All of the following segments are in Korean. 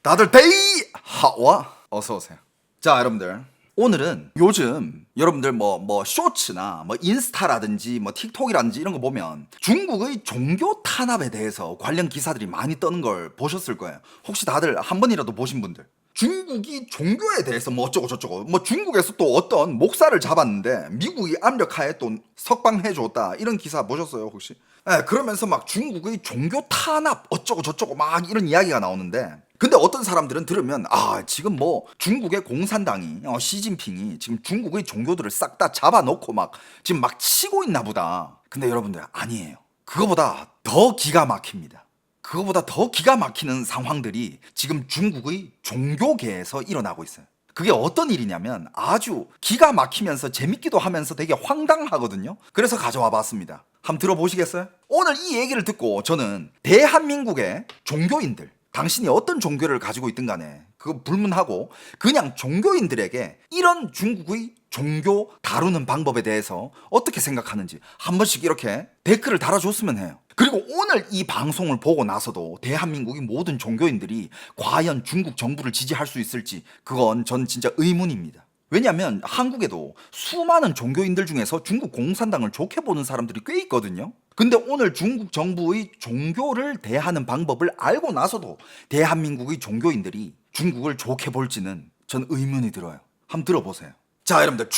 다들 데이 하와 어서오세요. 자, 여러분들, 오늘은 요즘 여러분들 뭐 쇼츠나 뭐 인스타라든지 뭐 틱톡이라든지 이런 거 보면 중국의 종교 탄압에 대해서 관련 기사들이 많이 떠는 걸 보셨을 거예요. 혹시 다들 한 번이라도 보신 분들, 중국이 종교에 대해서 뭐 어쩌고 저쩌고, 뭐 중국에서 또 어떤 목사를 잡았는데 미국이 압력하에 또 석방해 줬다, 이런 기사 보셨어요 혹시? 네, 그러면서 막 중국의 종교 탄압 어쩌고 저쩌고 막 이런 이야기가 나오는데, 근데 어떤 사람들은 들으면 지금 뭐 중국의 공산당이 시진핑이 지금 중국의 종교들을 싹 다 잡아놓고 막 지금 막 치고 있나 보다. 근데 여러분들, 아니에요. 그거보다 더 기가 막힙니다. 그거보다 더 기가 막히는 상황들이 지금 중국의 종교계에서 일어나고 있어요. 그게 어떤 일이냐면 아주 기가 막히면서 재밌기도 하면서 되게 황당하거든요. 그래서 가져와 봤습니다. 한번 들어보시겠어요? 오늘 이 얘기를 듣고 저는 대한민국의 종교인들, 당신이 어떤 종교를 가지고 있든 간에 그거 불문하고 그냥 종교인들에게 이런 중국의 종교 다루는 방법에 대해서 어떻게 생각하는지 한 번씩 이렇게 댓글을 달아줬으면 해요. 그리고 오늘 이 방송을 보고 나서도 대한민국의 모든 종교인들이 과연 중국 정부를 지지할 수 있을지, 그건 전 진짜 의문입니다. 왜냐하면 한국에도 수많은 종교인들 중에서 중국 공산당을 좋게 보는 사람들이 꽤 있거든요. 근데 오늘 중국 정부의 종교를 대하는 방법을 알고 나서도 대한민국의 종교인들이 중국을 좋게 볼지는 전 의문이 들어요. 한번 들어보세요. 자, 여러분들,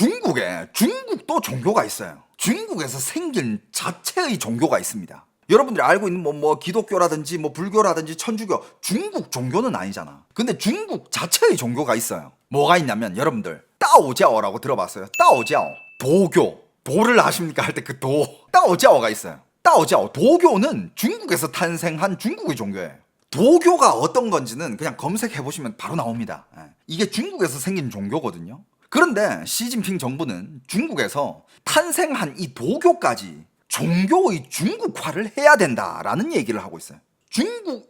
중국도 종교가 있어요. 중국에서 생긴 자체의 종교가 있습니다. 여러분들이 알고 있는 뭐 기독교라든지 뭐 불교라든지 천주교, 중국 종교는 아니잖아. 근데 중국 자체의 종교가 있어요. 뭐가 있냐면 여러분들, 따오자오라고 들어봤어요? 따오자오, 도교. 도를 아십니까? 할 때 그 도, 따오자오가 있어요. 따오자오, 도교는 중국에서 탄생한 중국의 종교예요. 도교가 어떤 건지는 그냥 검색해보시면 바로 나옵니다. 이게 중국에서 생긴 종교거든요. 그런데 시진핑 정부는 중국에서 탄생한 이 도교까지 종교의 중국화를 해야 된다라는 얘기를 하고 있어요.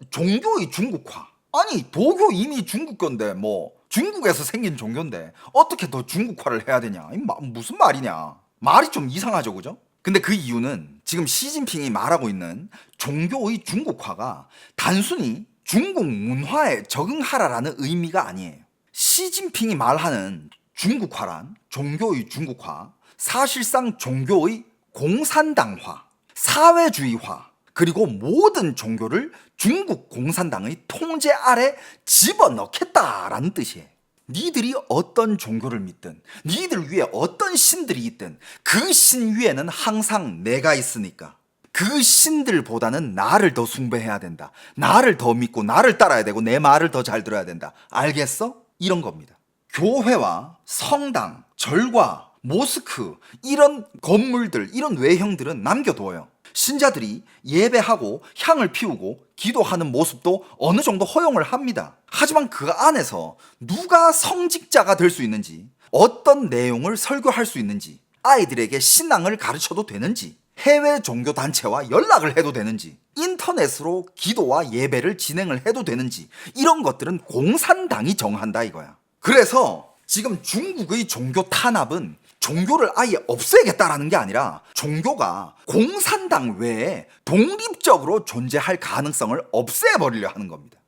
종교의 중국화. 아니, 도교 이미 중국교인데 뭐 중국에서 생긴 종교인데 어떻게 더 중국화를 해야 되냐? 무슨 말이냐? 말이 좀 이상하죠, 그죠? 근데 그 이유는 지금 시진핑이 말하고 있는 종교의 중국화가 단순히 중국 문화에 적응하라라는 의미가 아니에요. 시진핑이 말하는 중국화란, 종교의 중국화, 사실상 종교의 공산당화, 사회주의화, 그리고 모든 종교를 중국 공산당의 통제 아래 집어넣겠다라는 뜻이에요. 니들이 어떤 종교를 믿든, 니들 위에 어떤 신들이 있든 그 신 위에는 항상 내가 있으니까 그 신들보다는 나를 더 숭배해야 된다. 나를 더 믿고 나를 따라야 되고 내 말을 더 잘 들어야 된다. 알겠어? 이런 겁니다. 교회와 성당, 절과, 모스크, 이런 건물들, 이런 외형들은 남겨둬요. 신자들이 예배하고 향을 피우고 기도하는 모습도 어느 정도 허용을 합니다. 하지만 그 안에서 누가 성직자가 될 수 있는지, 어떤 내용을 설교할 수 있는지, 아이들에게 신앙을 가르쳐도 되는지, 해외 종교 단체와 연락을 해도 되는지, 인터넷으로 기도와 예배를 진행을 해도 되는지, 이런 것들은 공산당이 정한다 이거야. 그래서 지금 중국의 종교 탄압은 종교를 아예 없애겠다라는 게 아니라 종교가 공산당 외에 독립적으로 존재할 가능성을 없애버리려 하는 겁니다.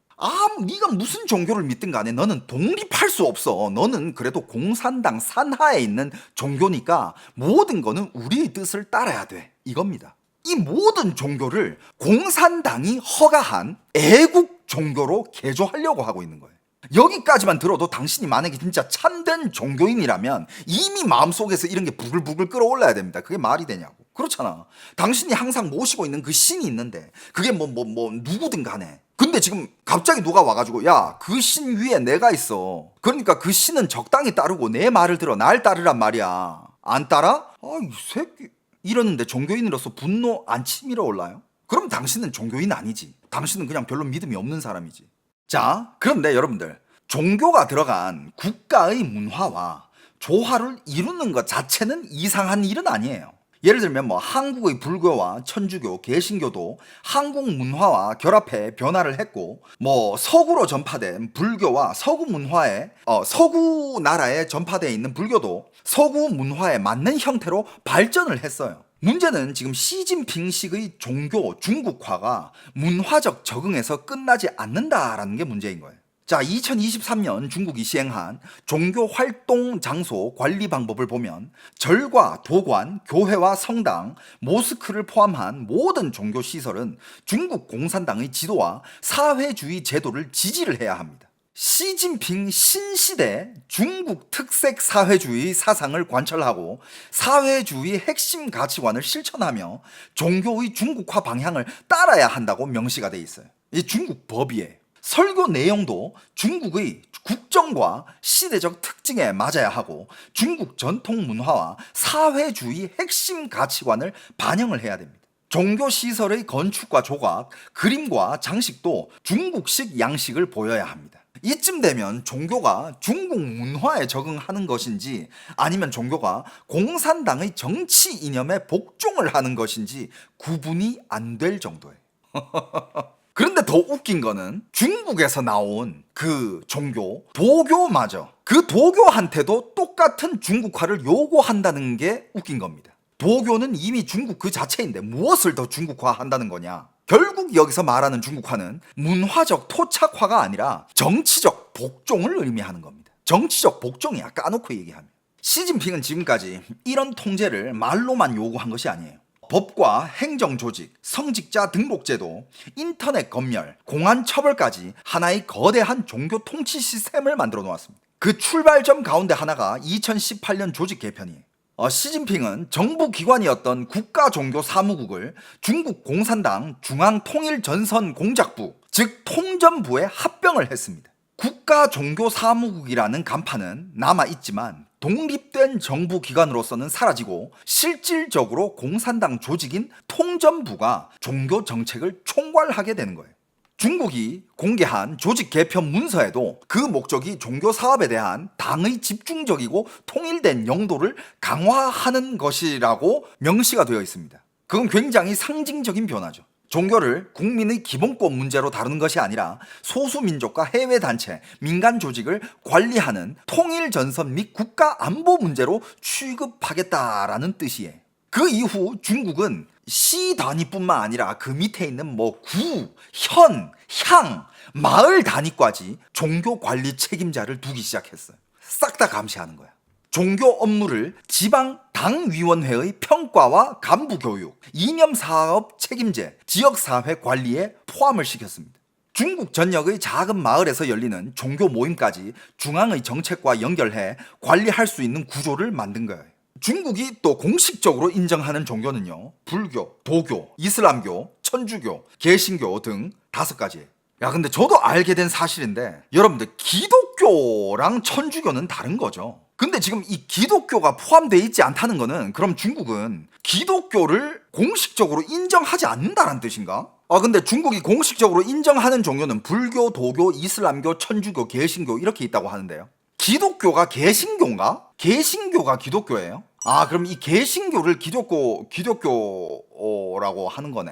네가 무슨 종교를 믿든 간에 너는 독립할 수 없어. 너는 그래도 공산당 산하에 있는 종교니까 모든 거는 우리의 뜻을 따라야 돼, 이겁니다. 이 모든 종교를 공산당이 허가한 애국 종교로 개조하려고 하고 있는 거예요. 여기까지만 들어도 당신이 만약에 진짜 참된 종교인이라면 이미 마음속에서 이런 게 부글부글 끓어올라야 됩니다. 그게 말이 되냐고. 그렇잖아. 당신이 항상 모시고 있는 그 신이 있는데 그게 뭐 누구든 간에, 근데 지금 갑자기 누가 와가지고 야, 그 신 위에 내가 있어, 그러니까 그 신은 적당히 따르고 내 말을 들어, 날 따르란 말이야. 안 따라? 이 새끼, 이러는데 종교인으로서 분노 안 치밀어 올라요? 그럼 당신은 종교인 아니지. 당신은 그냥 별로 믿음이 없는 사람이지. 자, 그런데 여러분들, 종교가 들어간 국가의 문화와 조화를 이루는 것 자체는 이상한 일은 아니에요. 예를 들면 한국의 불교와 천주교, 개신교도 한국 문화와 결합해 변화를 했고, 서구로 전파된 불교와 서구 문화에 서구 나라에 전파되어 있는 불교도 서구 문화에 맞는 형태로 발전을 했어요. 문제는 지금 시진핑식의 종교 중국화가 문화적 적응에서 끝나지 않는다라는 게 문제인 거예요. 자, 2023년 중국이 시행한 종교 활동 장소 관리 방법을 보면 절과 도관, 교회와 성당, 모스크를 포함한 모든 종교 시설은 중국 공산당의 지도와 사회주의 제도를 지지를 해야 합니다. 시진핑 신시대 중국 특색 사회주의 사상을 관철하고 사회주의 핵심 가치관을 실천하며 종교의 중국화 방향을 따라야 한다고 명시가 돼 있어요. 이 중국 법이에요. 설교 내용도 중국의 국정과 시대적 특징에 맞아야 하고 중국 전통 문화와 사회주의 핵심 가치관을 반영을 해야 됩니다. 종교시설의 건축과 조각, 그림과 장식도 중국식 양식을 보여야 합니다. 이쯤 되면 종교가 중국 문화에 적응하는 것인지 아니면 종교가 공산당의 정치 이념에 복종을 하는 것인지 구분이 안 될 정도예요. 그런데 더 웃긴 거는 중국에서 나온 그 종교, 도교마저 그 도교한테도 똑같은 중국화를 요구한다는 게 웃긴 겁니다. 도교는 이미 중국 그 자체인데 무엇을 더 중국화한다는 거냐? 결국 여기서 말하는 중국화는 문화적 토착화가 아니라 정치적 복종을 의미하는 겁니다. 정치적 복종이야, 까놓고 얘기하면. 시진핑은 지금까지 이런 통제를 말로만 요구한 것이 아니에요. 법과 행정조직, 성직자 등록제도, 인터넷 검열, 공안 처벌까지 하나의 거대한 종교 통치 시스템을 만들어 놓았습니다. 그 출발점 가운데 하나가 2018년 조직 개편이에요. 시진핑은 정부기관이었던 국가종교사무국을 중국 공산당 중앙통일전선공작부, 즉 통전부에 합병을 했습니다. 국가종교사무국이라는 간판은 남아있지만 독립된 정부기관으로서는 사라지고 실질적으로 공산당 조직인 통전부가 종교정책을 총괄하게 되는 거예요. 중국이 공개한 조직 개편 문서에도 그 목적이 종교 사업에 대한 당의 집중적이고 통일된 영도를 강화하는 것이라고 명시가 되어 있습니다. 그건 굉장히 상징적인 변화죠. 종교를 국민의 기본권 문제로 다루는 것이 아니라 소수민족과 해외단체, 민간 조직을 관리하는 통일전선 및 국가안보 문제로 취급하겠다라는 뜻이에요. 그 이후 중국은 시 단위뿐만 아니라 그 밑에 있는 구, 현, 향, 마을 단위까지 종교 관리 책임자를 두기 시작했어요. 싹 다 감시하는 거야. 종교 업무를 지방 당위원회의 평가와 간부 교육, 이념 사업 책임제, 지역사회 관리에 포함을 시켰습니다. 중국 전역의 작은 마을에서 열리는 종교 모임까지 중앙의 정책과 연결해 관리할 수 있는 구조를 만든 거예요. 중국이 또 공식적으로 인정하는 종교는요, 불교, 도교, 이슬람교, 천주교, 개신교 등 5가지예요. 야, 근데 저도 알게 된 사실인데 여러분들 기독교랑 천주교는 다른 거죠. 근데 지금 이 기독교가 포함되어 있지 않다는 거는 그럼 중국은 기독교를 공식적으로 인정하지 않는다는 뜻인가? 근데 중국이 공식적으로 인정하는 종교는 불교, 도교, 이슬람교, 천주교, 개신교 이렇게 있다고 하는데요. 기독교가 개신교인가? 개신교가 기독교예요? 그럼 이 개신교를 기독교라고 하는 거네.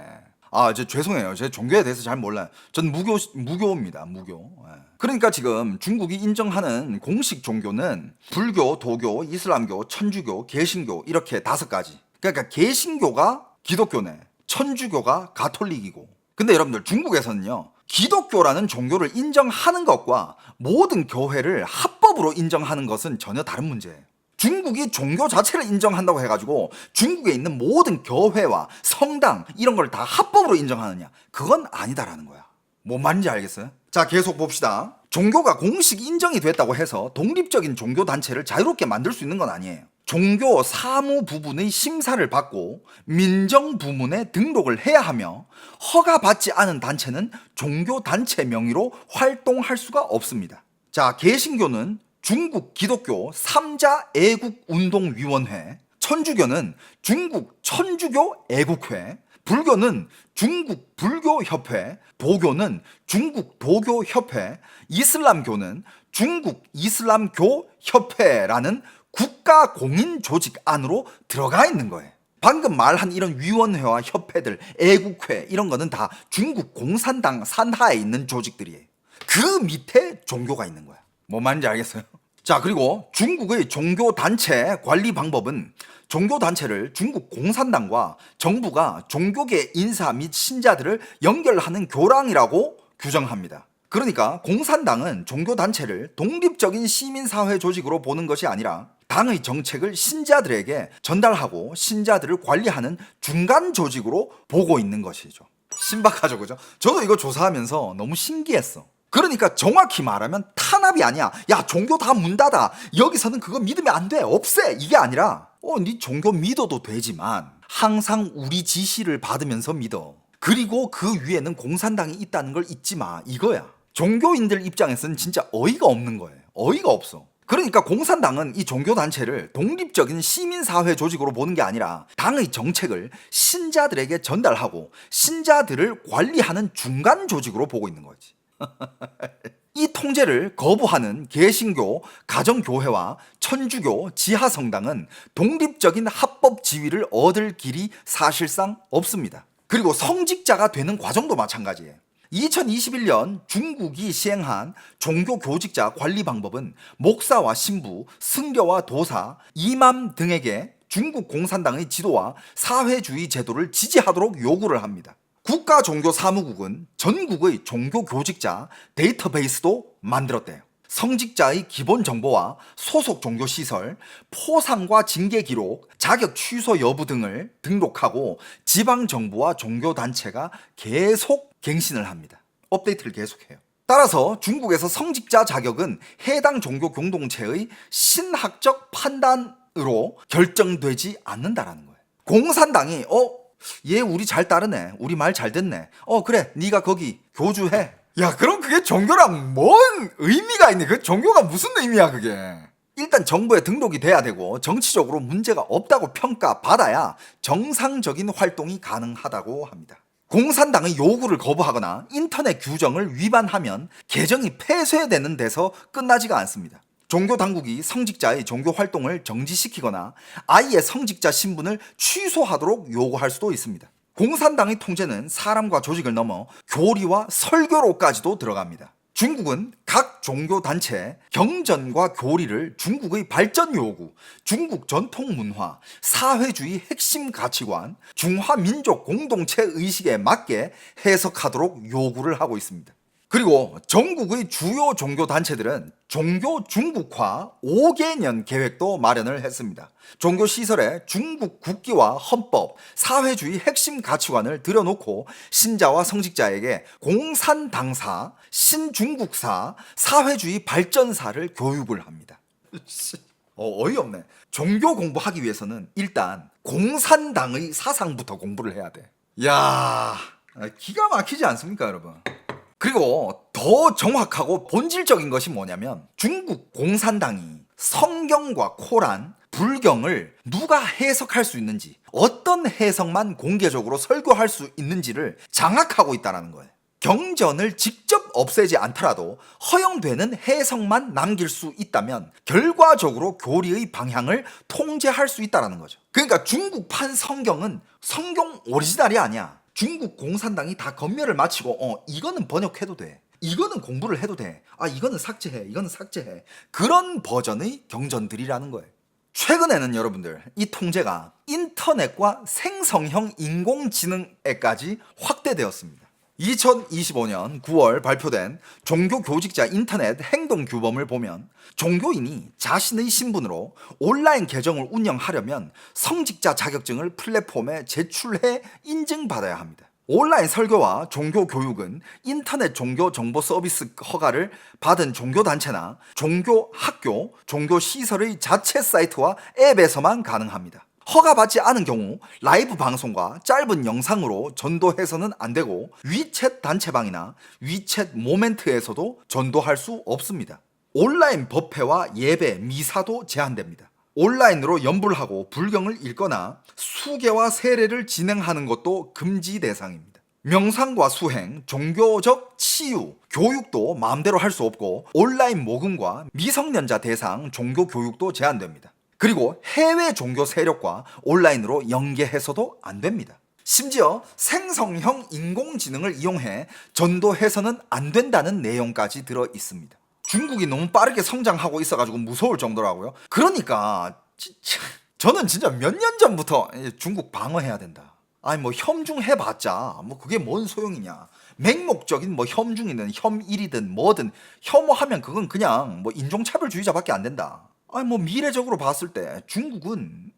죄송해요. 제 종교에 대해서 잘 몰라요. 전 무교입니다. 무교. 그러니까 지금 중국이 인정하는 공식 종교는 불교, 도교, 이슬람교, 천주교, 개신교 이렇게 5가지. 그러니까 개신교가 기독교네. 천주교가 가톨릭이고. 근데 여러분들 중국에서는요, 기독교라는 종교를 인정하는 것과 모든 교회를 합법으로 인정하는 것은 전혀 다른 문제예요. 중국이 종교 자체를 인정한다고 해가지고 중국에 있는 모든 교회와 성당 이런 걸 다 합법으로 인정하느냐? 그건 아니다라는 거야. 뭔 말인지 알겠어요? 자, 계속 봅시다. 종교가 공식 인정이 됐다고 해서 독립적인 종교 단체를 자유롭게 만들 수 있는 건 아니에요. 종교 사무 부분의 심사를 받고 민정 부문에 등록을 해야 하며 허가받지 않은 단체는 종교 단체 명의로 활동할 수가 없습니다. 자, 개신교는 중국 기독교 3자 애국운동위원회, 천주교는 중국 천주교 애국회, 불교는 중국 불교협회, 도교는 중국 도교협회, 이슬람교는 중국 이슬람교협회라는 국가 공인 조직 안으로 들어가 있는 거예요. 방금 말한 이런 위원회와 협회들, 애국회 이런 거는 다 중국 공산당 산하에 있는 조직들이에요. 그 밑에 종교가 있는 거야. 뭔 말인지 알겠어요? 자, 그리고 중국의 종교단체 관리 방법은 종교단체를 중국 공산당과 정부가 종교계 인사 및 신자들을 연결하는 교랑이라고 규정합니다. 그러니까 공산당은 종교단체를 독립적인 시민사회 조직으로 보는 것이 아니라 당의 정책을 신자들에게 전달하고 신자들을 관리하는 중간 조직으로 보고 있는 것이죠. 신박하죠, 그죠? 저도 이거 조사하면서 너무 신기했어. 그러니까 정확히 말하면 탄압이 아니야. 야, 종교 다 문 닫아. 여기서는 그거 믿으면 안 돼. 없애. 이게 아니라 네 종교 믿어도 되지만 항상 우리 지시를 받으면서 믿어. 그리고 그 위에는 공산당이 있다는 걸 잊지 마. 이거야. 종교인들 입장에서는 진짜 어이가 없는 거예요. 어이가 없어. 그러니까 공산당은 이 종교단체를 독립적인 시민사회 조직으로 보는 게 아니라 당의 정책을 신자들에게 전달하고 신자들을 관리하는 중간 조직으로 보고 있는 거지. 이 통제를 거부하는 개신교, 가정교회와 천주교, 지하성당은 독립적인 합법 지위를 얻을 길이 사실상 없습니다. 그리고 성직자가 되는 과정도 마찬가지예요. 2021년 중국이 시행한 종교교직자 관리 방법은 목사와 신부, 승려와 도사, 이맘 등에게 중국 공산당의 지도와 사회주의 제도를 지지하도록 요구를 합니다. 국가종교사무국은 전국의 종교교직자 데이터베이스도 만들었대요. 성직자의 기본 정보와 소속 종교시설, 포상과 징계 기록, 자격 취소 여부 등을 등록하고 지방정부와 종교단체가 계속 갱신을 합니다. 업데이트를 계속해요. 따라서 중국에서 성직자 자격은 해당 종교 공동체의 신학적 판단으로 결정되지 않는다라는 거예요. 공산당이 얘 우리 잘 따르네. 우리 말 잘 듣네. 그래. 네가 거기 교주해. 야, 그럼 그게 종교랑 뭔 의미가 있니? 그 종교가 무슨 의미야, 그게? 일단 정부에 등록이 돼야 되고 정치적으로 문제가 없다고 평가받아야 정상적인 활동이 가능하다고 합니다. 공산당의 요구를 거부하거나 인터넷 규정을 위반하면 계정이 폐쇄되는 데서 끝나지가 않습니다. 종교당국이 성직자의 종교 활동을 정지시키거나 아예 성직자 신분을 취소하도록 요구할 수도 있습니다. 공산당의 통제는 사람과 조직을 넘어 교리와 설교로까지도 들어갑니다. 중국은 각 종교단체, 경전과 교리를 중국의 발전 요구, 중국 전통 문화, 사회주의 핵심 가치관, 중화민족 공동체 의식에 맞게 해석하도록 요구를 하고 있습니다. 그리고 전국의 주요 종교단체들은 종교 중국화 5개년 계획도 마련을 했습니다. 종교시설에 중국 국기와 헌법, 사회주의 핵심 가치관을 들여놓고 신자와 성직자에게 공산당사, 신중국사, 사회주의 발전사를 교육을 합니다. 어이없네. 종교 공부하기 위해서는 일단 공산당의 사상부터 공부를 해야 돼. 이야, 기가 막히지 않습니까, 여러분? 그리고 더 정확하고 본질적인 것이 뭐냐면 중국 공산당이 성경과 코란, 불경을 누가 해석할 수 있는지, 어떤 해석만 공개적으로 설교할 수 있는지를 장악하고 있다는 거예요. 경전을 직접 없애지 않더라도 허용되는 해석만 남길 수 있다면 결과적으로 교리의 방향을 통제할 수 있다는 거죠. 그러니까 중국판 성경은 성경 오리지널이 아니야. 중국 공산당이 다 검열을 마치고 이거는 번역해도 돼. 이거는 공부를 해도 돼. 이거는 삭제해. 이거는 삭제해. 그런 버전의 경전들이라는 거예요. 최근에는 여러분들 이 통제가 인터넷과 생성형 인공지능에까지 확대되었습니다. 2025년 9월 발표된 종교교직자 인터넷 행동규범을 보면 종교인이 자신의 신분으로 온라인 계정을 운영하려면 성직자 자격증을 플랫폼에 제출해 인증받아야 합니다. 온라인 설교와 종교교육은 인터넷 종교 정보 서비스 허가를 받은 종교단체나 종교학교, 종교시설의 자체 사이트와 앱에서만 가능합니다. 허가받지 않은 경우 라이브 방송과 짧은 영상으로 전도해서는 안 되고 위챗 단체방이나 위챗 모멘트에서도 전도할 수 없습니다. 온라인 법회와 예배, 미사도 제한됩니다. 온라인으로 연불하고 불경을 읽거나 수계와 세례를 진행하는 것도 금지 대상입니다. 명상과 수행, 종교적 치유, 교육도 마음대로 할 수 없고 온라인 모금과 미성년자 대상 종교 교육도 제한됩니다. 그리고 해외 종교 세력과 온라인으로 연계해서도 안 됩니다. 심지어 생성형 인공지능을 이용해 전도해서는 안 된다는 내용까지 들어 있습니다. 중국이 너무 빠르게 성장하고 있어가지고 무서울 정도라고요. 그러니까 저는 진짜 몇 년 전부터 중국 방어해야 된다. 뭐 협중해봤자 뭐 그게 뭔 소용이냐. 맹목적인 뭐 혐중이든 혐일이든 뭐든 혐오하면 그건 그냥 뭐 인종차별주의자밖에 안 된다. 아니 뭐 미래적으로 봤을 때 중국은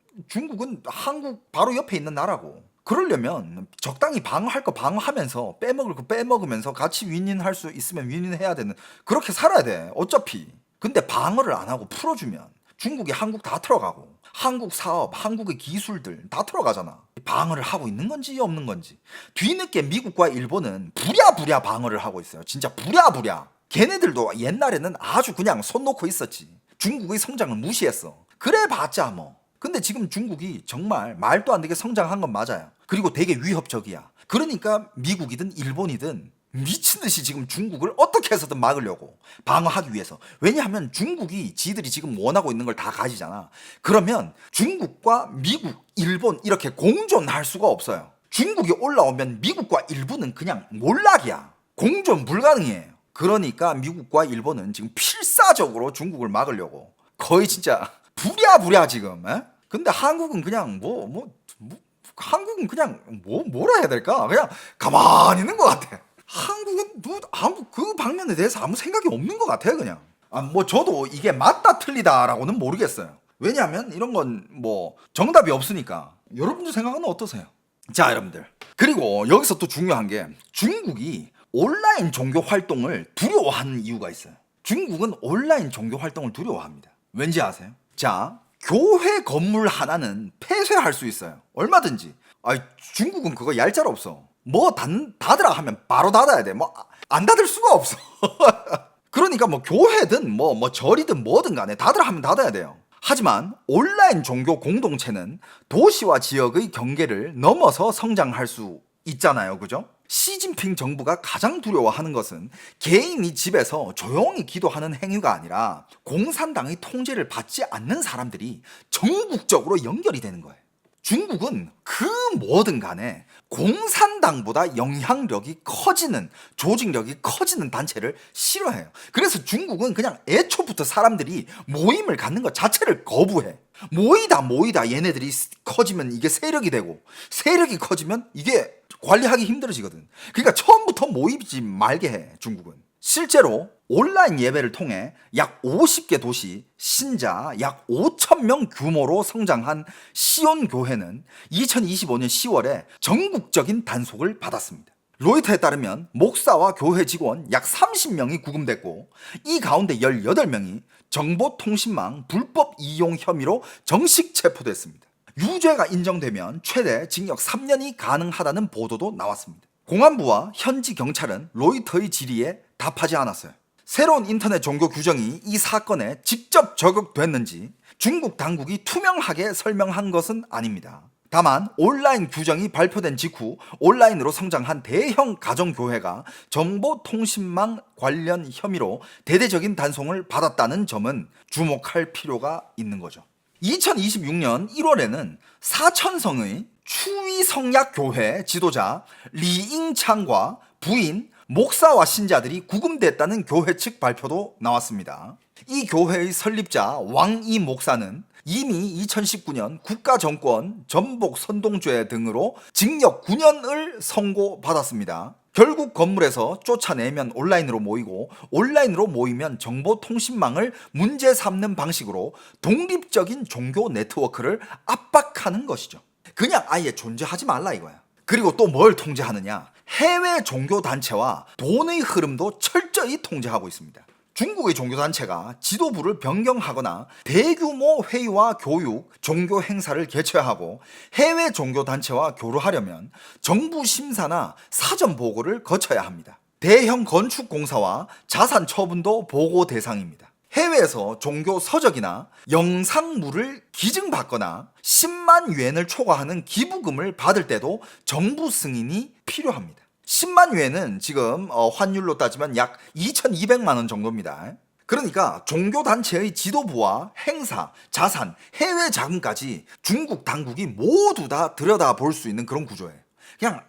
한국 바로 옆에 있는 나라고. 그러려면 적당히 방어할 거 방어하면서 빼먹을 거 빼먹으면서 같이 윈윈할 수 있으면 윈윈해야 되는, 그렇게 살아야 돼 어차피. 근데 방어를 안 하고 풀어주면 중국이 한국 다 털어가고 한국 사업, 한국의 기술들 다 털어가잖아. 방어를 하고 있는 건지 없는 건지. 뒤늦게 미국과 일본은 부랴부랴 방어를 하고 있어요. 진짜 부랴부랴. 걔네들도 옛날에는 아주 그냥 손 놓고 있었지. 중국의 성장을 무시했어. 그래 봤자 뭐. 근데 지금 중국이 정말 말도 안 되게 성장한 건 맞아요. 그리고 되게 위협적이야. 그러니까 미국이든 일본이든 미친 듯이 지금 중국을 어떻게 해서든 막으려고, 방어하기 위해서. 왜냐하면 중국이 지들이 지금 원하고 있는 걸 다 가지잖아. 그러면 중국과 미국, 일본 이렇게 공존할 수가 없어요. 중국이 올라오면 미국과 일본은 그냥 몰락이야. 공존 불가능해요. 그러니까 미국과 일본은 지금 필사적으로 중국을 막으려고 거의 진짜 부랴부랴 지금. 에? 근데 한국은 그냥 한국은 그냥 뭐라 해야 될까? 그냥 가만히 있는 것 같아. 한국은 한국 그 방면에 대해서 아무 생각이 없는 것 같아요, 그냥. 뭐 저도 이게 맞다 틀리다라고는 모르겠어요. 왜냐하면 이런 건 뭐 정답이 없으니까. 여러분들 생각은 어떠세요? 자, 여러분들. 그리고 여기서 또 중요한 게 중국이 온라인 종교 활동을 두려워하는 이유가 있어요. 중국은 온라인 종교 활동을 두려워합니다. 왠지 아세요? 자, 교회 건물 하나는 폐쇄할 수 있어요. 얼마든지. 중국은 그거 얄짤 없어. 뭐 닫으라 하면 바로 닫아야 돼. 뭐 안 닫을 수가 없어. 그러니까 뭐 교회든 뭐 절이든 뭐든 간에 닫으라 하면 닫아야 돼요. 하지만 온라인 종교 공동체는 도시와 지역의 경계를 넘어서 성장할 수 있잖아요. 그죠? 시진핑 정부가 가장 두려워하는 것은 개인이 집에서 조용히 기도하는 행위가 아니라 공산당의 통제를 받지 않는 사람들이 전국적으로 연결이 되는 거예요. 중국은 그 뭐든 간에 공산당보다 영향력이 커지는, 조직력이 커지는 단체를 싫어해요. 그래서 중국은 그냥 애초부터 사람들이 모임을 갖는 것 자체를 거부해. 모이다 얘네들이 커지면 이게 세력이 되고, 세력이 커지면 이게 관리하기 힘들어지거든. 그러니까 처음부터 모이지 말게 해, 중국은. 실제로 온라인 예배를 통해 약 50개 도시, 신자 약 5,000명 규모로 성장한 시온 교회는 2025년 10월에 전국적인 단속을 받았습니다. 로이터에 따르면 목사와 교회 직원 약 30명이 구금됐고, 이 가운데 18명이 정보통신망 불법 이용 혐의로 정식 체포됐습니다. 유죄가 인정되면 최대 징역 3년이 가능하다는 보도도 나왔습니다. 공안부와 현지 경찰은 로이터의 질의에 답하지 않았어요. 새로운 인터넷 종교 규정이 이 사건에 직접 적용됐는지 중국 당국이 투명하게 설명한 것은 아닙니다. 다만 온라인 규정이 발표된 직후 온라인으로 성장한 대형 가정교회가 정보통신망 관련 혐의로 대대적인 단속을 받았다는 점은 주목할 필요가 있는 거죠. 2026년 1월에는 사천성의 추위성약교회 지도자 리잉창과 부인, 목사와 신자들이 구금됐다는 교회 측 발표도 나왔습니다. 이 교회의 설립자 왕이 목사는 이미 2019년 국가정권 전복 선동죄 등으로 징역 9년을 선고받았습니다. 결국 건물에서 쫓아내면 온라인으로 모이고, 온라인으로 모이면 정보통신망을 문제 삼는 방식으로 독립적인 종교 네트워크를 압박하는 것이죠. 그냥 아예 존재하지 말라 이거야. 그리고 또 뭘 통제하느냐? 해외 종교단체와 돈의 흐름도 철저히 통제하고 있습니다. 중국의 종교단체가 지도부를 변경하거나 대규모 회의와 교육, 종교 행사를 개최하고 해외 종교단체와 교류하려면 정부 심사나 사전 보고를 거쳐야 합니다. 대형 건축공사와 자산 처분도 보고 대상입니다. 해외에서 종교 서적이나 영상물을 기증받거나 10만 유엔을 초과하는 기부금을 받을 때도 정부 승인이 필요합니다. 10만 유엔은 지금 환율로 따지면 약 2,200만 원 정도입니다. 그러니까 종교단체의 지도부와 행사, 자산, 해외 자금까지 중국 당국이 모두 다 들여다볼 수 있는 그런 구조예요. 그냥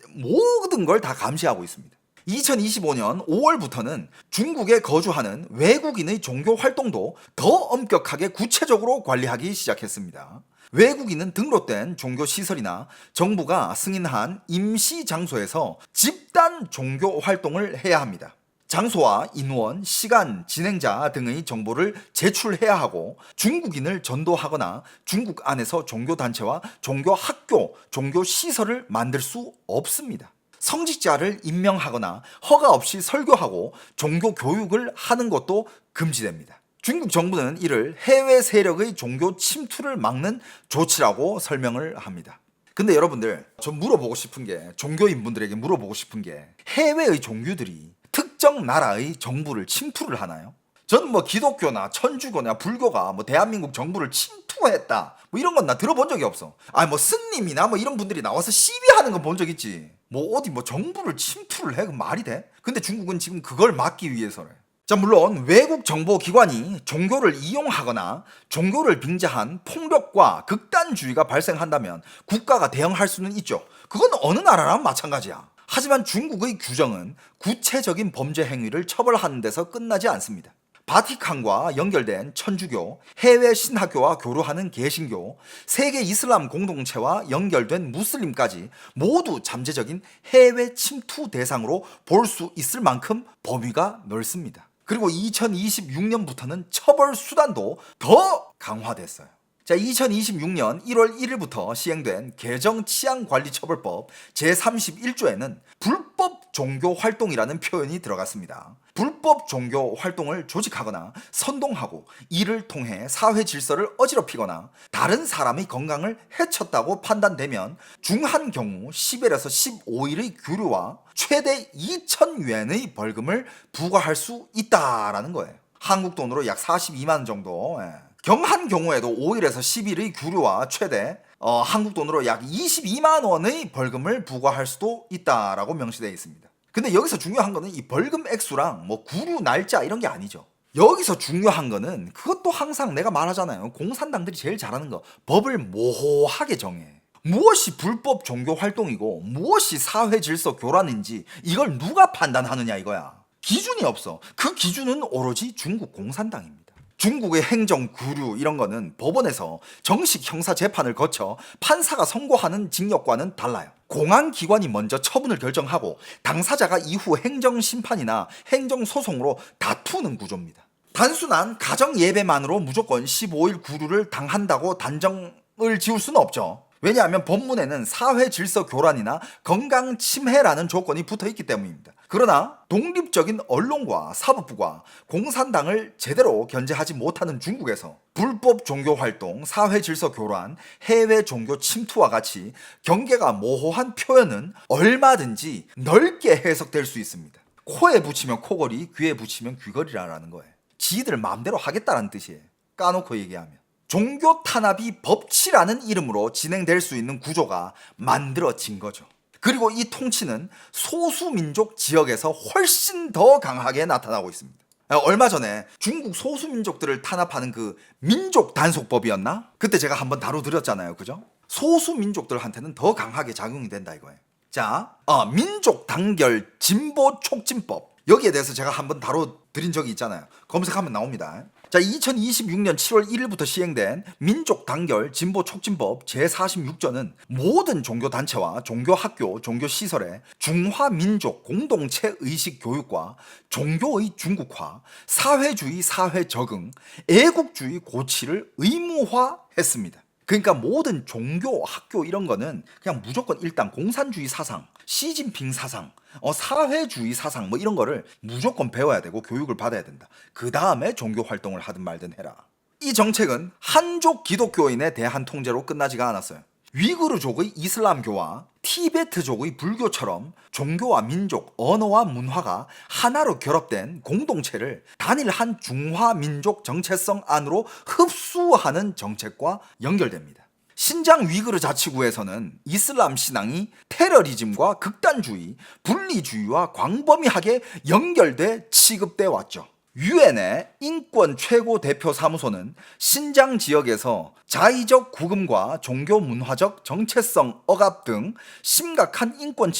모든 걸 다 감시하고 있습니다. 2025년 5월부터는 중국에 거주하는 외국인의 종교 활동도 더 엄격하게 구체적으로 관리하기 시작했습니다. 외국인은 등록된 종교시설이나 정부가 승인한 임시 장소에서 집단 종교 활동을 해야 합니다. 장소와 인원, 시간, 진행자 등의 정보를 제출해야 하고 중국인을 전도하거나 중국 안에서 종교단체와 종교학교, 종교시설을 만들 수 없습니다. 성직자를 임명하거나 허가 없이 설교하고 종교 교육을 하는 것도 금지됩니다. 중국 정부는 이를 해외 세력의 종교 침투를 막는 조치라고 설명을 합니다. 근데 여러분들, 전 물어보고 싶은 게, 종교인분들에게 물어보고 싶은 게, 해외의 종교들이 특정 나라의 정부를 침투를 하나요? 저는 뭐 기독교나 천주교나 불교가 뭐 대한민국 정부를 침투했다 뭐 이런 건 나 들어본 적이 없어. 아니 뭐 스님이나 뭐 이런 분들이 나와서 시비하는 건 본 적 있지. 뭐 어디 뭐 정부를 침투를 해? 그 말이 돼? 근데 중국은 지금 그걸 막기 위해서래. 자, 물론 외국 정보기관이 종교를 이용하거나 종교를 빙자한 폭력과 극단주의가 발생한다면 국가가 대응할 수는 있죠. 그건 어느 나라랑 마찬가지야. 하지만 중국의 규정은 구체적인 범죄 행위를 처벌하는 데서 끝나지 않습니다. 바티칸과 연결된 천주교, 해외 신학교와 교류하는 개신교, 세계 이슬람 공동체와 연결된 무슬림까지 모두 잠재적인 해외 침투 대상으로 볼 수 있을 만큼 범위가 넓습니다. 그리고 2026년부터는 처벌 수단도 더 강화됐어요. 자, 2026년 1월 1일부터 시행된 개정 치안관리처벌법 제31조에는 불법 종교 활동이라는 표현이 들어갔습니다. 불법 종교 활동을 조직하거나 선동하고 이를 통해 사회 질서를 어지럽히거나 다른 사람의 건강을 해쳤다고 판단되면 중한 경우 10일에서 15일의 규류와 최대 2,000위안의 벌금을 부과할 수 있다라는 거예요. 한국 돈으로 약 42만 원 정도. 경한 경우에도 5일에서 10일의 규류와 최대 한국 돈으로 약 22만 원의 벌금을 부과할 수도 있다라고 명시되어 있습니다. 근데 여기서 중요한 거는 이 벌금 액수랑 뭐 구류 날짜 이런 게 아니죠. 여기서 중요한 거는 그것도 항상 내가 말하잖아요. 공산당들이 제일 잘하는 거, 법을 모호하게 정해. 무엇이 불법 종교 활동이고 무엇이 사회 질서 교란인지 이걸 누가 판단하느냐 이거야. 기준이 없어. 그 기준은 오로지 중국 공산당입니다. 중국의 행정 구류 이런 거는 법원에서 정식 형사 재판을 거쳐 판사가 선고하는 징역과는 달라요. 공안기관이 먼저 처분을 결정하고 당사자가 이후 행정심판이나 행정소송으로 다투는 구조입니다. 단순한 가정예배만으로 무조건 15일 구류를 당한다고 단정을 지을 수는 없죠. 왜냐하면 법문에는 사회 질서 교란이나 건강 침해라는 조건이 붙어 있기 때문입니다. 그러나 독립적인 언론과 사법부가 공산당을 제대로 견제하지 못하는 중국에서 불법 종교 활동, 사회 질서 교란, 해외 종교 침투와 같이 경계가 모호한 표현은 얼마든지 넓게 해석될 수 있습니다. 코에 붙이면 코걸이, 귀에 붙이면 귀걸이라는 거예요. 지들 마음대로 하겠다는 뜻이에요. 까놓고 얘기하면. 종교 탄압이 법치라는 이름으로 진행될 수 있는 구조가 만들어진 거죠. 그리고 이 통치는 소수민족 지역에서 훨씬 더 강하게 나타나고 있습니다. 얼마 전에 중국 소수민족들을 탄압하는 그 민족 단속법이었나? 그때 제가 한번 다뤄드렸잖아요. 그죠? 소수민족들한테는 더 강하게 작용이 된다 이거예요. 자, 민족 단결 진보 촉진법. 여기에 대해서 제가 한번 다뤄드린 적이 있잖아요. 검색하면 나옵니다. 자, 2026년 7월 1일부터 시행된 민족 단결 진보 촉진법 제46조는 모든 종교단체와 종교학교, 종교시설에 중화민족 공동체 의식 교육과 종교의 중국화, 사회주의 사회 적응, 애국주의 고취를 의무화했습니다. 그러니까 모든 종교, 학교 이런 거는 그냥 무조건 일단 공산주의 사상, 시진핑 사상, 사회주의 사상 뭐 이런 거를 무조건 배워야 되고 교육을 받아야 된다. 그 다음에 종교 활동을 하든 말든 해라. 이 정책은 한족 기독교인에 대한 통제로 끝나지가 않았어요. 위구르족의 이슬람교와 티베트족의 불교처럼 종교와 민족, 언어와 문화가 하나로 결합된 공동체를 단일한 중화민족 정체성 안으로 흡수하는 정책과 연결됩니다. 신장 위구르 자치구에서는 이슬람 신앙이 테러리즘과 극단주의, 분리주의와 광범위하게 연결돼 취급돼 왔죠. 유엔의 인권 최고 대표 사무소는 신장 지역에서 자의적 구금과 종교 문화적 정체성 억압 등 심각한 인권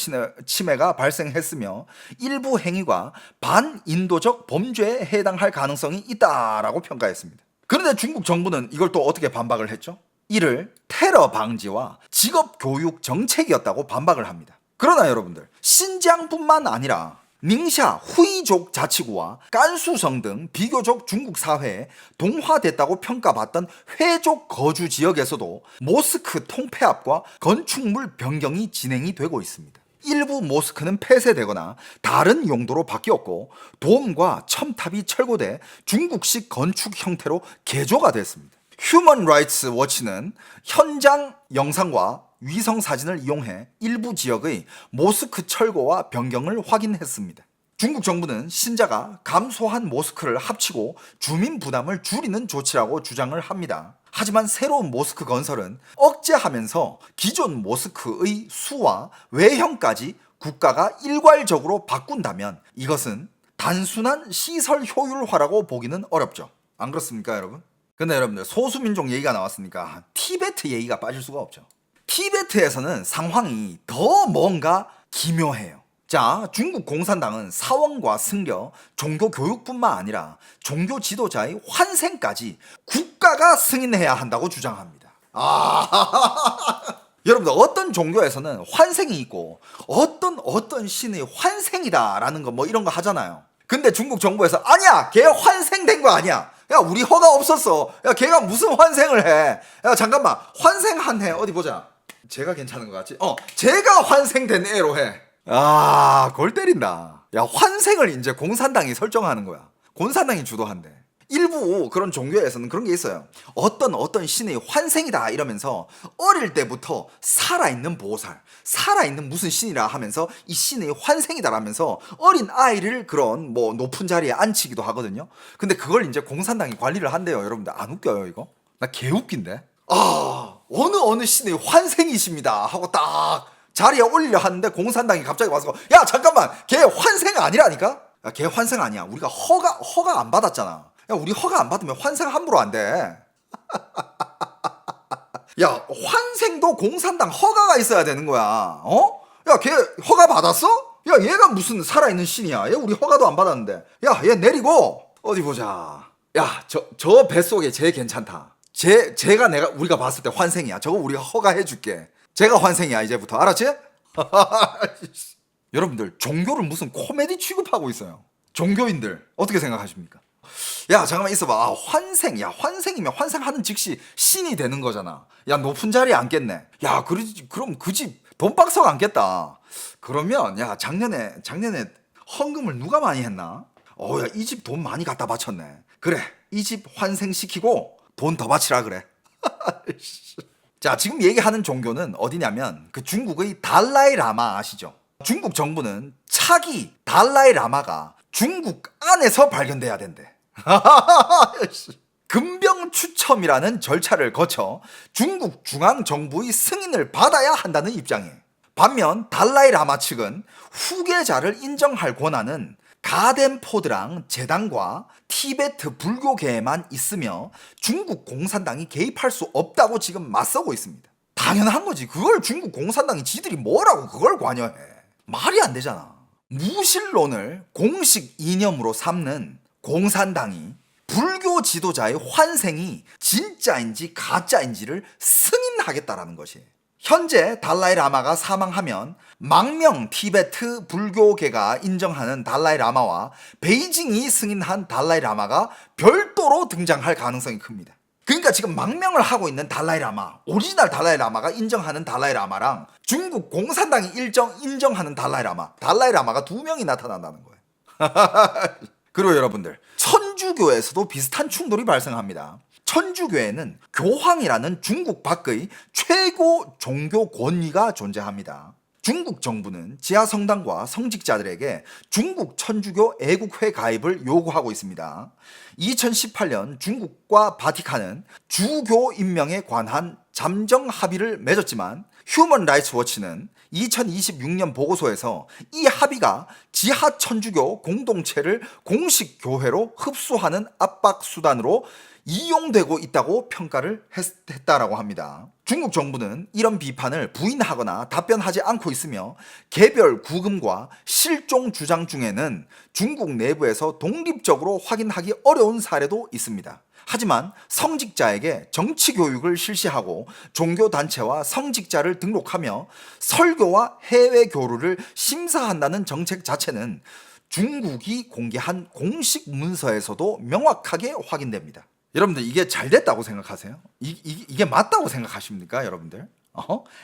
침해가 발생했으며 일부 행위가 반인도적 범죄에 해당할 가능성이 있다라고 평가했습니다. 그런데 중국 정부는 이걸 또 어떻게 반박을 했죠? 이를 테러 방지와 직업 교육 정책이었다고 반박을 합니다. 그러나 여러분들, 신장뿐만 아니라 닝샤, 후이족 자치구와 깐수성 등 비교적 중국 사회에 동화됐다고 평가받던 회족 거주 지역에서도 모스크 통폐합과 건축물 변경이 진행이 되고 있습니다. 일부 모스크는 폐쇄되거나 다른 용도로 바뀌었고 돔과 첨탑이 철거돼 중국식 건축 형태로 개조가 됐습니다. 휴먼 라이츠 워치는 현장 영상과 위성 사진을 이용해 일부 지역의 모스크 철거와 변경을 확인했습니다. 중국 정부는 신자가 감소한 모스크를 합치고 주민 부담을 줄이는 조치라고 주장을 합니다. 하지만 새로운 모스크 건설은 억제하면서 기존 모스크의 수와 외형까지 국가가 일괄적으로 바꾼다면 이것은 단순한 시설 효율화라고 보기는 어렵죠. 안 그렇습니까, 여러분? 근데 여러분들, 소수민족 얘기가 나왔으니까 티베트 얘기가 빠질 수가 없죠. 티베트에서는 상황이 더 뭔가 기묘해요. 자, 중국 공산당은 사원과 승려, 종교 교육뿐만 아니라 종교 지도자의 환생까지 국가가 승인해야 한다고 주장합니다. 여러분들, 어떤 종교에서는 환생이 있고 어떤 신의 환생이다라는 거 뭐 이런 거 하잖아요. 근데 중국 정부에서 아니야, 걔 환생된 거 아니야. 야, 우리 허가 없었어. 야, 걔가 무슨 환생을 해. 야, 잠깐만, 환생한 애 어디 보자. 제가 괜찮은 것 같지? 제가 환생된 애로 해. 골 때린다. 야, 환생을 이제 공산당이 설정하는 거야. 공산당이 주도한대. 일부 그런 종교에서는 그런 게 있어요. 어떤 신의 환생이다 이러면서 어릴 때부터 살아있는 보살, 살아있는 무슨 신이라 하면서 이 신의 환생이다라면서 어린 아이를 그런 뭐 높은 자리에 앉히기도 하거든요. 근데 그걸 이제 공산당이 관리를 한대요. 여러분들, 안 웃겨요 이거? 나 개 웃긴데? 어느 신의 환생이십니다 하고 딱 자리에 올리려 하는데 공산당이 갑자기 와서 야, 잠깐만, 걔 환생 아니라니까? 야, 걔 환생 아니야. 우리가 허가 안 받았잖아. 야, 우리 허가 안 받으면 환생 함부로 안 돼. 야, 환생도 공산당 허가가 있어야 되는 거야. 야, 걔 허가 받았어? 야, 얘가 무슨 살아있는 신이야. 얘 우리 허가도 안 받았는데. 야, 얘 내리고 어디 보자. 야, 저 뱃속에 쟤 괜찮다. 우리가 봤을 때 환생이야. 저거 우리가 허가해 줄게. 제가 환생이야 이제부터. 알았지? 여러분들, 종교를 무슨 코미디 취급하고 있어요. 종교인들 어떻게 생각하십니까? 야, 잠깐만 있어봐. 환생. 야, 환생이면 환생하는 즉시 신이 되는 거잖아. 야, 높은 자리에 앉겠네. 야, 그럼 그 집 돈박스가 앉겠다. 그러면 야, 작년에 헌금을 누가 많이 했나? 야, 이 집 돈 많이 갖다 바쳤네. 그래, 이 집 환생시키고 돈 더 바치라 그래. 자, 지금 얘기하는 종교는 어디냐면 그 중국의 달라이 라마 아시죠? 중국 정부는 차기 달라이 라마가 중국 안에서 발견돼야 된대. 금병 추첨이라는 절차를 거쳐 중국 중앙정부의 승인을 받아야 한다는 입장이에요. 반면 달라이 라마 측은 후계자를 인정할 권한은 가덴포드랑 재단과 티베트 불교계에만 있으며 중국 공산당이 개입할 수 없다고 지금 맞서고 있습니다. 당연한 거지. 그걸 중국 공산당이 지들이 뭐라고 그걸 관여해. 말이 안 되잖아. 무신론을 공식 이념으로 삼는 공산당이 불교 지도자의 환생이 진짜인지 가짜인지를 승인하겠다라는 것이. 현재 달라이 라마가 사망하면 망명 티베트 불교계가 인정하는 달라이 라마와 베이징이 승인한 달라이 라마가 별도로 등장할 가능성이 큽니다. 그러니까 지금 망명을 하고 있는 달라이 라마, 오리지널 달라이 라마가 인정하는 달라이 라마랑 중국 공산당이 인정하는 달라이 라마가 두 명이 나타난다는 거예요. 그리고 여러분들, 천주교에서도 비슷한 충돌이 발생합니다. 천주교에는 교황이라는 중국 밖의 최고 종교 권위가 존재합니다. 중국 정부는 지하 성당과 성직자들에게 중국 천주교 애국회 가입을 요구하고 있습니다. 2018년 중국과 바티칸은 주교 임명에 관한 잠정 합의를 맺었지만 휴먼 라이츠 워치는 2026년 보고서에서 이 합의가 지하 천주교 공동체를 공식 교회로 흡수하는 압박 수단으로 이용되고 있다고 평가를 했다라고 합니다. 중국 정부는 이런 비판을 부인하거나 답변하지 않고 있으며 개별 구금과 실종 주장 중에는 중국 내부에서 독립적으로 확인하기 어려운 사례도 있습니다. 하지만 성직자에게 정치 교육을 실시하고 종교단체와 성직자를 등록하며 설교와 해외 교류를 심사한다는 정책 자체는 중국이 공개한 공식 문서에서도 명확하게 확인됩니다. 여러분들 이게 잘 됐다고 생각하세요? 이게 맞다고 생각하십니까, 여러분들?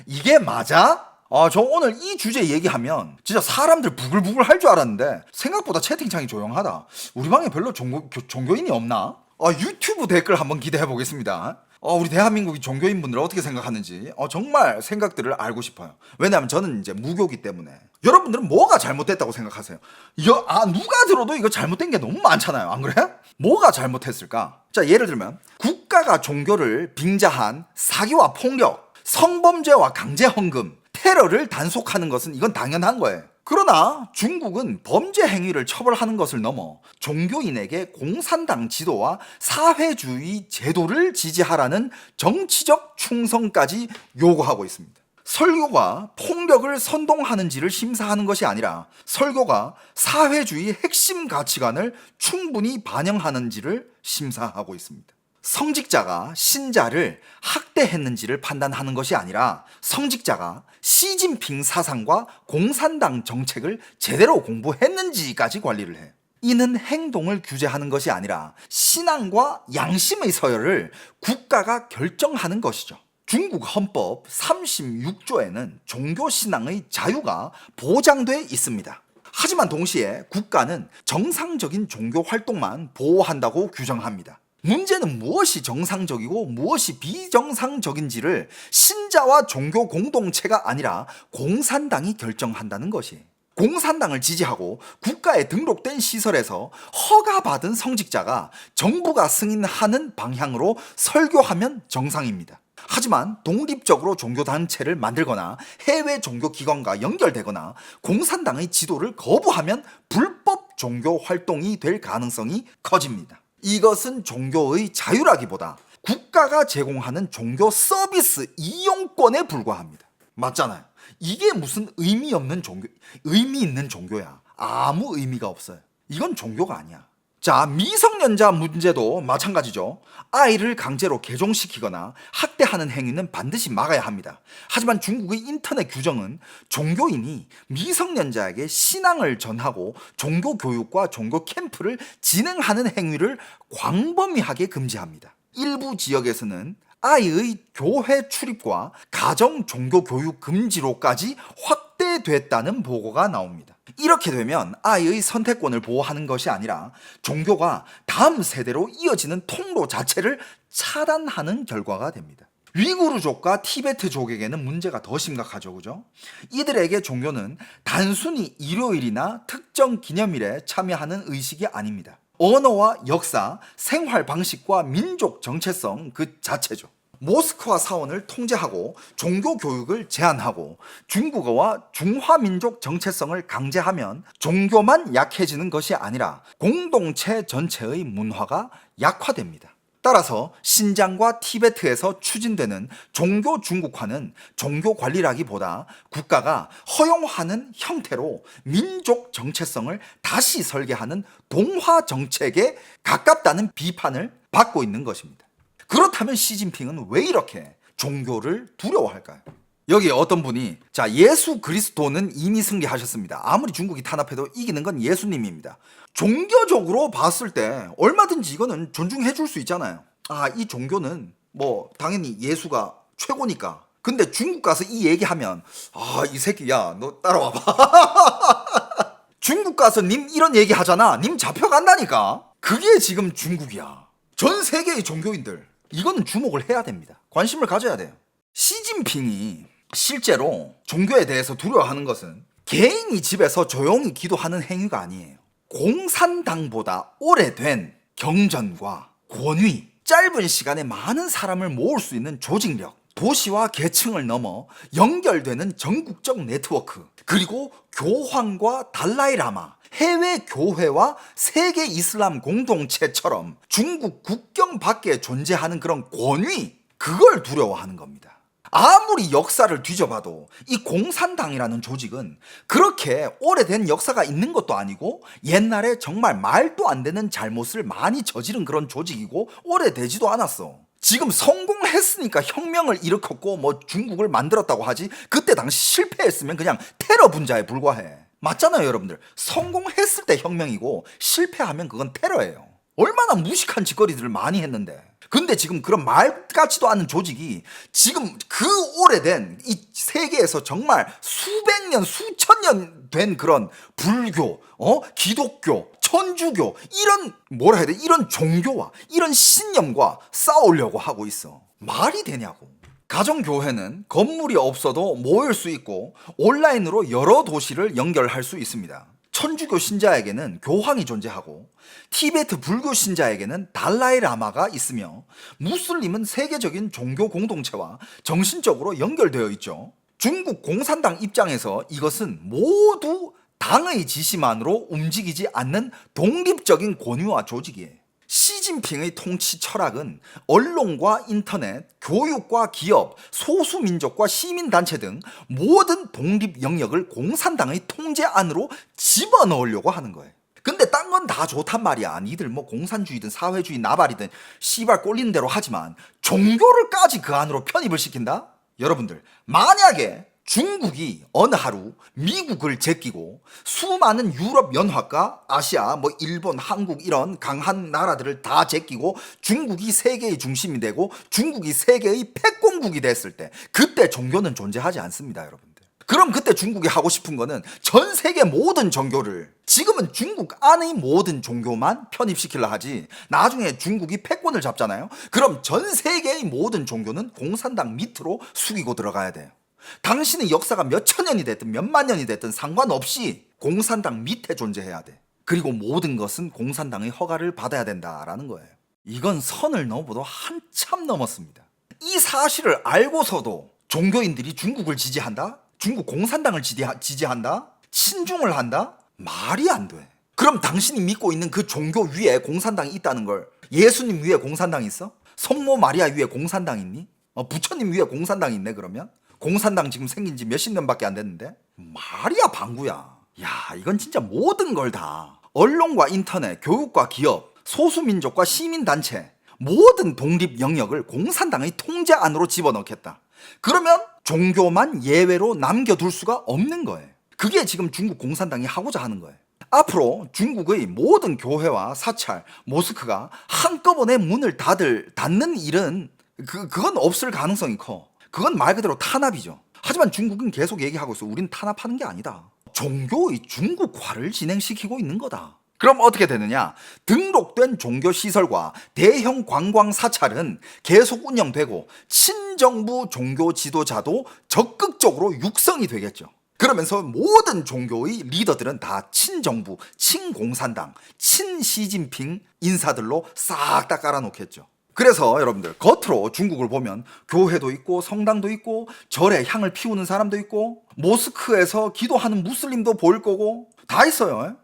이게 맞아? 저 오늘 이 주제 얘기하면 진짜 사람들 부글부글 할 줄 알았는데 생각보다 채팅창이 조용하다. 우리 방에 별로 종교인이 없나? 유튜브 댓글 한번 기대해 보겠습니다. 우리 대한민국의 종교인분들 어떻게 생각하는지 정말 생각들을 알고 싶어요. 왜냐하면 저는 이제 무교기 때문에. 여러분들은 뭐가 잘못됐다고 생각하세요? 누가 들어도 이거 잘못된 게 너무 많잖아요. 안 그래? 뭐가 잘못했을까? 자, 예를 들면 국가가 종교를 빙자한 사기와 폭력, 성범죄와 강제 헌금, 테러를 단속하는 것은 이건 당연한 거예요. 그러나 중국은 범죄 행위를 처벌하는 것을 넘어 종교인에게 공산당 지도와 사회주의 제도를 지지하라는 정치적 충성까지 요구하고 있습니다. 설교가 폭력을 선동하는지를 심사하는 것이 아니라 설교가 사회주의 핵심 가치관을 충분히 반영하는지를 심사하고 있습니다. 성직자가 신자를 학대했는지를 판단하는 것이 아니라 성직자가 시진핑 사상과 공산당 정책을 제대로 공부했는지까지 관리를 해요. 이는 행동을 규제하는 것이 아니라 신앙과 양심의 서열을 국가가 결정하는 것이죠. 중국 헌법 36조에는 종교신앙의 자유가 보장돼 있습니다. 하지만 동시에 국가는 정상적인 종교 활동만 보호한다고 규정합니다. 문제는 무엇이 정상적이고 무엇이 비정상적인지를 신자와 종교 공동체가 아니라 공산당이 결정한다는 것이에요. 공산당을 지지하고 국가에 등록된 시설에서 허가받은 성직자가 정부가 승인하는 방향으로 설교하면 정상입니다. 하지만 독립적으로 종교단체를 만들거나 해외 종교기관과 연결되거나 공산당의 지도를 거부하면 불법 종교 활동이 될 가능성이 커집니다. 이것은 종교의 자유라기보다 국가가 제공하는 종교 서비스 이용권에 불과합니다. 맞잖아요. 이게 무슨 의미 있는 종교야. 아무 의미가 없어요. 이건 종교가 아니야. 자, 미성년자 문제도 마찬가지죠. 아이를 강제로 개종시키거나 학대하는 행위는 반드시 막아야 합니다. 하지만 중국의 인터넷 규정은 종교인이 미성년자에게 신앙을 전하고 종교 교육과 종교 캠프를 진행하는 행위를 광범위하게 금지합니다. 일부 지역에서는 아이의 교회 출입과 가정 종교 교육 금지로까지 확대됐다는 보고가 나옵니다. 이렇게 되면 아이의 선택권을 보호하는 것이 아니라 종교가 다음 세대로 이어지는 통로 자체를 차단하는 결과가 됩니다. 위구르족과 티베트족에게는 문제가 더 심각하죠, 그죠? 이들에게 종교는 단순히 일요일이나 특정 기념일에 참여하는 의식이 아닙니다. 언어와 역사, 생활 방식과 민족 정체성 그 자체죠. 모스크와 사원을 통제하고 종교 교육을 제한하고 중국어와 중화민족 정체성을 강제하면 종교만 약해지는 것이 아니라 공동체 전체의 문화가 약화됩니다. 따라서 신장과 티베트에서 추진되는 종교 중국화는 종교 관리라기보다 국가가 허용하는 형태로 민족 정체성을 다시 설계하는 동화 정책에 가깝다는 비판을 받고 있는 것입니다. 그렇다면 시진핑은 왜 이렇게 종교를 두려워할까요? 여기 어떤 분이 예수 그리스도는 이미 승리하셨습니다. 아무리 중국이 탄압해도 이기는 건 예수님입니다. 종교적으로 봤을 때 얼마든지 이거는 존중해 줄 수 있잖아요. 이 종교는 뭐 당연히 예수가 최고니까. 근데 중국 가서 이 얘기하면 이 새끼야 너 따라와봐. 중국 가서 님 이런 얘기 하잖아. 님 잡혀간다니까. 그게 지금 중국이야. 전 세계의 종교인들 이거는 주목을 해야 됩니다. 관심을 가져야 돼요. 시진핑이 실제로 종교에 대해서 두려워하는 것은 개인이 집에서 조용히 기도하는 행위가 아니에요. 공산당보다 오래된 경전과 권위, 짧은 시간에 많은 사람을 모을 수 있는 조직력, 도시와 계층을 넘어 연결되는 전국적 네트워크, 그리고 교황과 달라이라마, 해외 교회와 세계 이슬람 공동체처럼 중국 국경 밖에 존재하는 그런 권위, 그걸 두려워하는 겁니다. 아무리 역사를 뒤져봐도 이 공산당이라는 조직은 그렇게 오래된 역사가 있는 것도 아니고 옛날에 정말 말도 안 되는 잘못을 많이 저지른 그런 조직이고 오래되지도 않았어. 지금 성공했으니까 혁명을 일으켰고 뭐 중국을 만들었다고 하지, 그때 당시 실패했으면 그냥 테러 분자에 불과해. 맞잖아요 여러분들. 성공했을 때 혁명이고 실패하면 그건 테러예요. 얼마나 무식한 짓거리들을 많이 했는데. 근데 지금 그런 말 같지도 않은 조직이 지금 그 오래된 이 세계에서 정말 수백 년, 수천 년 된 그런 불교, 기독교, 천주교, 이런 뭐라 해야 돼? 이런 종교와 이런 신념과 싸우려고 하고 있어. 말이 되냐고. 가정교회는 건물이 없어도 모일 수 있고 온라인으로 여러 도시를 연결할 수 있습니다. 천주교 신자에게는 교황이 존재하고 티베트 불교 신자에게는 달라이 라마가 있으며 무슬림은 세계적인 종교 공동체와 정신적으로 연결되어 있죠. 중국 공산당 입장에서 이것은 모두 당의 지시만으로 움직이지 않는 독립적인 권위와 조직이에요. 시진핑의 통치 철학은 언론과 인터넷, 교육과 기업, 소수민족과 시민단체 등 모든 독립 영역을 공산당의 통제 안으로 집어넣으려고 하는 거예요. 근데 딴 건 다 좋단 말이야. 니들 뭐 공산주의든 사회주의 나발이든 씨발 꼴리는 대로 하지만 종교를까지 그 안으로 편입을 시킨다? 여러분들, 만약에 중국이 어느 하루 미국을 제끼고 수많은 유럽 연합과 아시아, 뭐 일본, 한국 이런 강한 나라들을 다 제끼고 중국이 세계의 중심이 되고 중국이 세계의 패권국이 됐을 때, 그때 종교는 존재하지 않습니다, 여러분들. 그럼 그때 중국이 하고 싶은 거는 전 세계 모든 종교를, 지금은 중국 안의 모든 종교만 편입시키려 하지, 나중에 중국이 패권을 잡잖아요. 그럼 전 세계의 모든 종교는 공산당 밑으로 숙이고 들어가야 돼요. 당신의 역사가 몇 천 년이 됐든 몇만 년이 됐든 상관없이 공산당 밑에 존재해야 돼. 그리고 모든 것은 공산당의 허가를 받아야 된다라는 거예요. 이건 선을 넘어도 한참 넘었습니다. 이 사실을 알고서도 종교인들이 중국을 지지한다? 중국 공산당을 지지한다? 친중을 한다? 말이 안 돼. 그럼 당신이 믿고 있는 그 종교 위에 공산당이 있다는 걸, 예수님 위에 공산당이 있어? 성모 마리아 위에 공산당이 있니? 부처님 위에 공산당이 있네 그러면? 공산당 지금 생긴 지 몇십 년밖에 안 됐는데? 말이야 방구야. 야, 이건 진짜 모든 걸 다, 언론과 인터넷, 교육과 기업, 소수민족과 시민단체, 모든 독립 영역을 공산당의 통제 안으로 집어넣겠다. 그러면 종교만 예외로 남겨둘 수가 없는 거예요. 그게 지금 중국 공산당이 하고자 하는 거예요. 앞으로 중국의 모든 교회와 사찰, 모스크가 한꺼번에 문을 닫는 일은 그건 없을 가능성이 커. 그건 말 그대로 탄압이죠. 하지만 중국은 계속 얘기하고 있어. 우린 탄압하는 게 아니다. 종교의 중국화를 진행시키고 있는 거다. 그럼 어떻게 되느냐? 등록된 종교시설과 대형 관광 사찰은 계속 운영되고 친정부 종교 지도자도 적극적으로 육성이 되겠죠. 그러면서 모든 종교의 리더들은 다 친정부, 친공산당, 친시진핑 인사들로 싹 다 깔아놓겠죠. 그래서 여러분들, 겉으로 중국을 보면 교회도 있고 성당도 있고 절에 향을 피우는 사람도 있고 모스크에서 기도하는 무슬림도 보일 거고 다 있어요.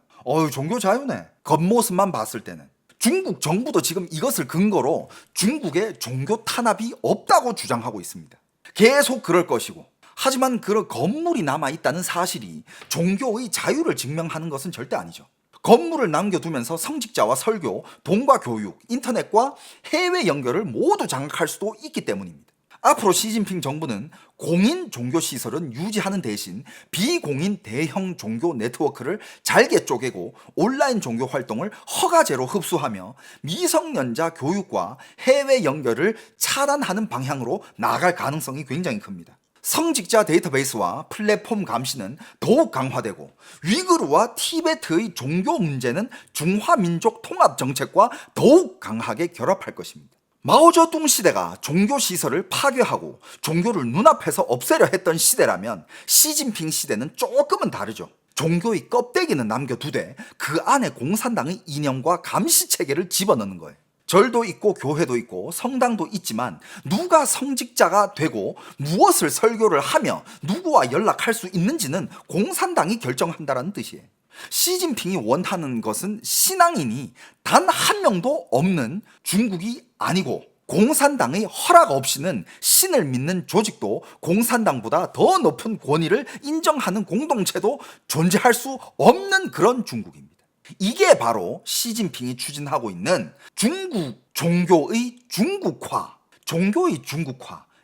종교 자유네. 겉모습만 봤을 때는. 중국 정부도 지금 이것을 근거로 중국의 종교 탄압이 없다고 주장하고 있습니다. 계속 그럴 것이고, 하지만 그런 건물이 남아있다는 사실이 종교의 자유를 증명하는 것은 절대 아니죠. 건물을 남겨두면서 성직자와 설교, 본과 교육, 인터넷과 해외 연결을 모두 장악할 수도 있기 때문입니다. 앞으로 시진핑 정부는 공인 종교시설은 유지하는 대신 비공인 대형 종교 네트워크를 잘게 쪼개고 온라인 종교 활동을 허가제로 흡수하며 미성년자 교육과 해외 연결을 차단하는 방향으로 나아갈 가능성이 굉장히 큽니다. 성직자 데이터베이스와 플랫폼 감시는 더욱 강화되고 위구르와 티베트의 종교 문제는 중화민족 통합 정책과 더욱 강하게 결합할 것입니다. 마오쩌둥 시대가 종교시설을 파괴하고 종교를 눈앞에서 없애려 했던 시대라면 시진핑 시대는 조금은 다르죠. 종교의 껍데기는 남겨두되 그 안에 공산당의 이념과 감시체계를 집어넣는 거예요. 절도 있고 교회도 있고 성당도 있지만 누가 성직자가 되고 무엇을 설교를 하며 누구와 연락할 수 있는지는 공산당이 결정한다는 뜻이에요. 시진핑이 원하는 것은 신앙인이 단 한 명도 없는 중국이 아니고 공산당의 허락 없이는 신을 믿는 조직도 공산당보다 더 높은 권위를 인정하는 공동체도 존재할 수 없는 그런 중국입니다. 이게 바로 시진핑이 추진하고 있는 중국 종교의 중국화,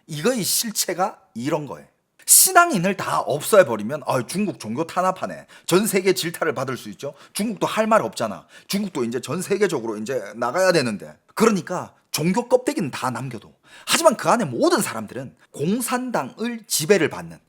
이거의 실체가 이런 거예요. 신앙인을 다 없애버리면 중국 종교 탄압하네. 전 세계 질타를 받을 수 있죠. 중국도 할 말 없잖아. 중국도 이제 전 세계적으로 이제 나가야 되는데. 그러니까 종교 껍데기는 다 남겨도. 하지만 그 안에 모든 사람들은 공산당의 지배를 받는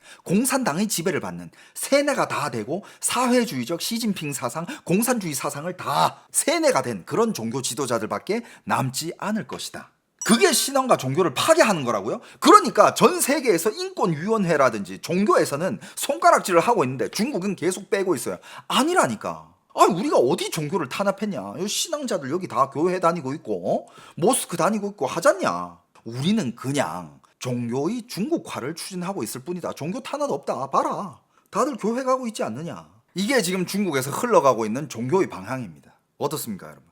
세뇌가 다 되고 사회주의적 시진핑 사상, 공산주의 사상을 다 세뇌가 된 그런 종교 지도자들밖에 남지 않을 것이다. 그게 신앙과 종교를 파괴하는 거라고요? 그러니까 전 세계에서 인권위원회라든지 종교에서는 손가락질을 하고 있는데 중국은 계속 빼고 있어요. 아니라니까. 우리가 어디 종교를 탄압했냐? 신앙자들 여기 다 교회 다니고 있고 모스크 다니고 있고 하잖냐. 우리는 그냥 종교의 중국화를 추진하고 있을 뿐이다. 종교 탄압 없다. 봐라. 다들 교회 가고 있지 않느냐. 이게 지금 중국에서 흘러가고 있는 종교의 방향입니다. 어떻습니까, 여러분?